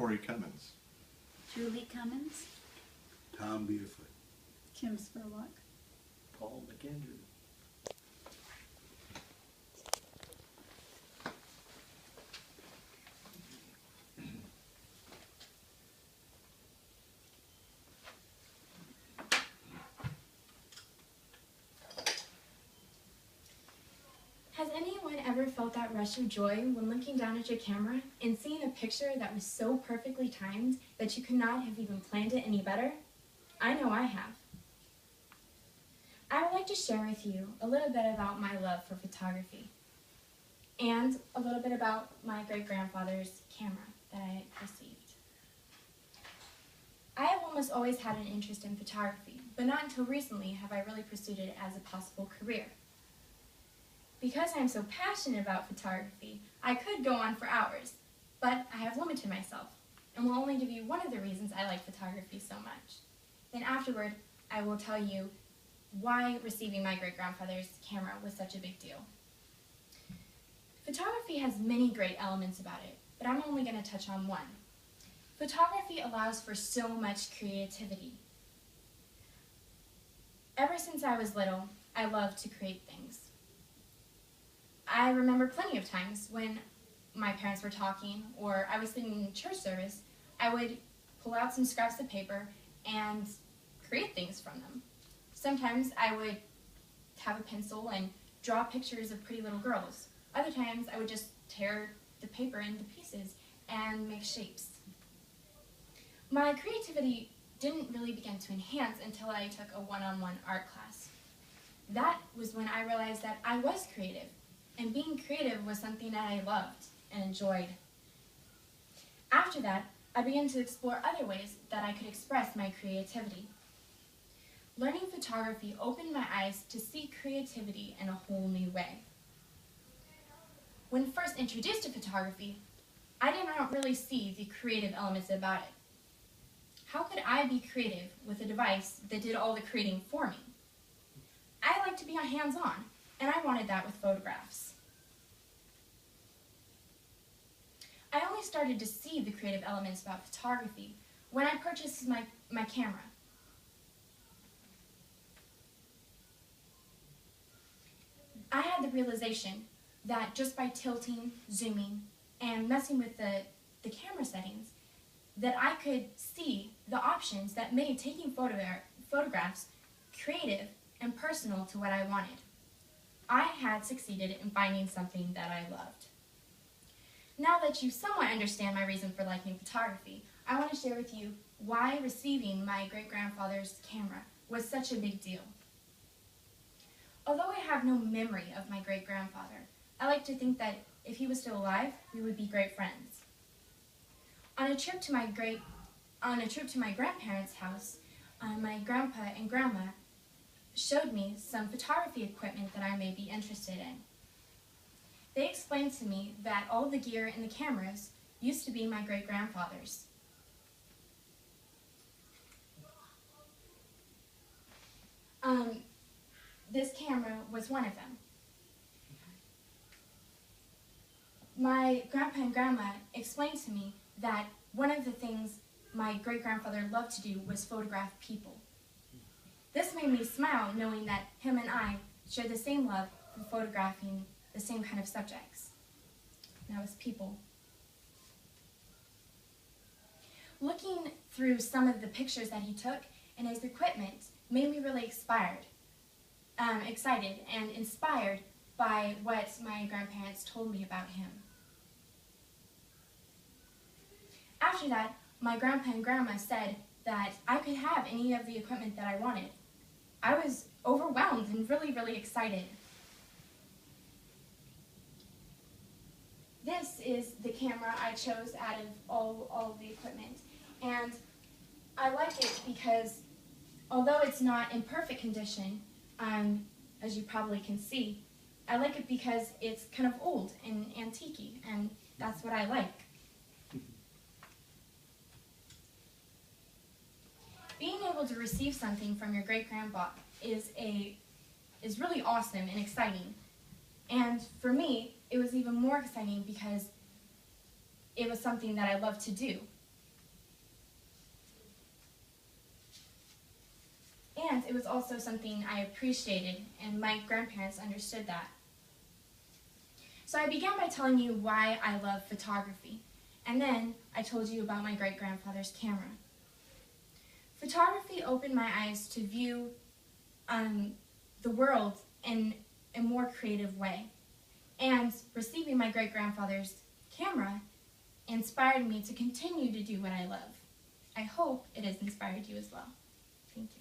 Corey Cummins. Julie Cummins. Tom Buford. Kim Spurlock. Paul McAndrew. Has anyone ever felt that rush of joy when looking down at your camera and seeing a picture that was so perfectly timed that you could not have even planned it any better? I know I have. I would like to share with you a little bit about my love for photography and a little bit about my great-grandfather's camera that I received. I have almost always had an interest in photography, but not until recently have I really pursued it as a possible career. Because I am so passionate about photography, I could go on for hours, but I have limited myself and will only give you one of the reasons I like photography so much. Then afterward, I will tell you why receiving my great-grandfather's camera was such a big deal. Photography has many great elements about it, but I'm only going to touch on one. Photography allows for so much creativity. Ever since I was little, I loved to create things. I remember plenty of times when my parents were talking or I was sitting in church service, I would pull out some scraps of paper and create things from them. Sometimes I would have a pencil and draw pictures of pretty little girls. Other times I would just tear the paper into pieces and make shapes. My creativity didn't really begin to enhance until I took a one-on-one art class. That was when I realized that I was creative, and being creative was something that I loved and enjoyed. After that, I began to explore other ways that I could express my creativity. Learning photography opened my eyes to see creativity in a whole new way. When first introduced to photography, I did not really see the creative elements about it. How could I be creative with a device that did all the creating for me? I like to be hands-on, and I wanted that with photographs. I only started to see the creative elements about photography when I purchased my camera. I had the realization that just by tilting, zooming, and messing with the camera settings, that I could see the options that made taking photographs creative and personal to what I wanted. I had succeeded in finding something that I loved. Now that you somewhat understand my reason for liking photography, I want to share with you why receiving my great-grandfather's camera was such a big deal. Although I have no memory of my great-grandfather, I like to think that if he was still alive, we would be great friends. On a trip to my grandparents' house, my grandpa and grandma showed me some photography equipment that I may be interested in. They explained to me that all the gear and the cameras used to be my great-grandfather's. This camera was one of them. My grandpa and grandma explained to me that one of the things my great-grandfather loved to do was photograph people. This made me smile knowing that him and I share the same love for photographing the same kind of subjects. And that was people. Looking through some of the pictures that he took and his equipment made me really excited and inspired by what my grandparents told me about him. After that, my grandpa and grandma said that I could have any of the equipment that I wanted. I was overwhelmed and really, really excited. This is the camera I chose out of all of the equipment, and I like it because although it's not in perfect condition, as you probably can see, I like it because it's kind of old and antique-y, and that's what I like. Being able to receive something from your great-grandpa is really awesome and exciting. And for me, it was even more exciting because it was something that I love to do. And it was also something I appreciated, and my grandparents understood that. So I began by telling you why I love photography, and then I told you about my great-grandfather's camera. Photography opened my eyes to view the world in a more creative way, and receiving my great-grandfather's camera inspired me to continue to do what I love. I hope it has inspired you as well. Thank you.